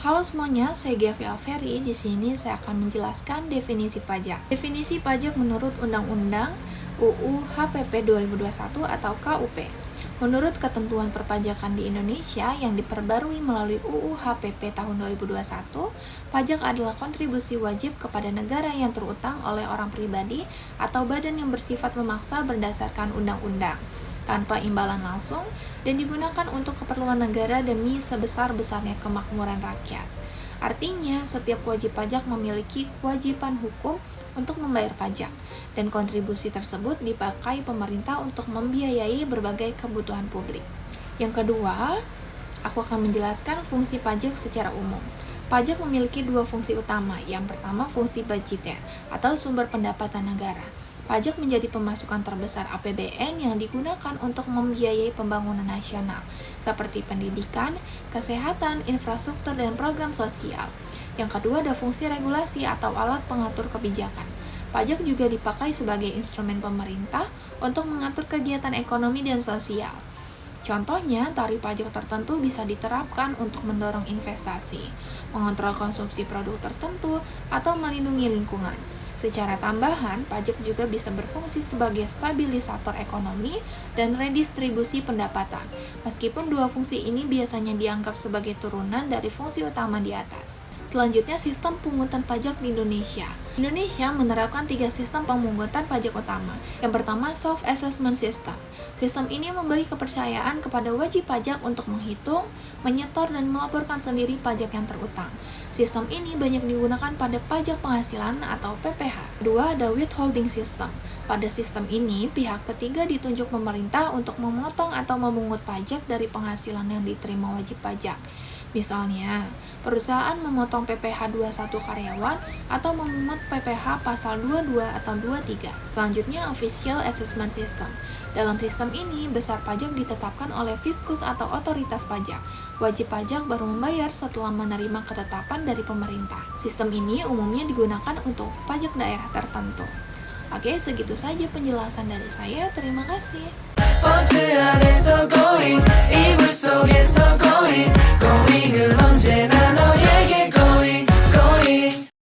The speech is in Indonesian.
Halo semuanya, saya Gavi Alferi. Di sini saya akan menjelaskan definisi pajak. Definisi pajak menurut Undang-Undang UU HPP 2021 atau KUP. Menurut ketentuan perpajakan di Indonesia yang diperbarui melalui UU HPP tahun 2021, pajak adalah kontribusi wajib kepada negara yang terutang oleh orang pribadi atau badan yang bersifat memaksa berdasarkan undang-undang, tanpa imbalan langsung, dan digunakan untuk keperluan negara demi sebesar-besarnya kemakmuran rakyat. Artinya, setiap wajib pajak memiliki kewajiban hukum untuk membayar pajak, dan kontribusi tersebut dipakai pemerintah untuk membiayai berbagai kebutuhan publik. Yang kedua, aku akan menjelaskan fungsi pajak secara umum. Pajak memiliki dua fungsi utama. Yang pertama, fungsi budgeter atau sumber pendapatan negara. Pajak menjadi pemasukan terbesar APBN yang digunakan untuk membiayai pembangunan nasional, seperti pendidikan, kesehatan, infrastruktur, dan program sosial. Yang kedua ada fungsi regulasi atau alat pengatur kebijakan. Pajak juga dipakai sebagai instrumen pemerintah untuk mengatur kegiatan ekonomi dan sosial. Contohnya, tarif pajak tertentu bisa diterapkan untuk mendorong investasi, mengontrol konsumsi produk tertentu, atau melindungi lingkungan. Secara tambahan, pajak juga bisa berfungsi sebagai stabilisator ekonomi dan redistribusi pendapatan, meskipun dua fungsi ini biasanya dianggap sebagai turunan dari fungsi utama di atas. Selanjutnya, sistem pungutan pajak di Indonesia. Indonesia menerapkan 3 sistem pemungutan pajak utama. Yang pertama, self-assessment system. Sistem ini memberi kepercayaan kepada wajib pajak untuk menghitung, menyetor, dan melaporkan sendiri pajak yang terutang. Sistem ini banyak digunakan pada pajak penghasilan atau PPh. Kedua, ada withholding system. Pada sistem ini, pihak ketiga ditunjuk pemerintah untuk memotong atau memungut pajak dari penghasilan yang diterima wajib pajak. Misalnya, perusahaan memotong PPh 21 karyawan atau memungut PPh pasal 22 atau 23. Selanjutnya, official assessment system. Dalam sistem ini, besar pajak ditetapkan oleh fiskus atau otoritas pajak. Wajib pajak baru membayar setelah menerima ketetapan dari pemerintah. Sistem ini umumnya digunakan untuk pajak daerah tertentu. Oke, segitu saja penjelasan dari saya. Terima kasih. 버스 안에서 going 이불 속에서 going going은 언제나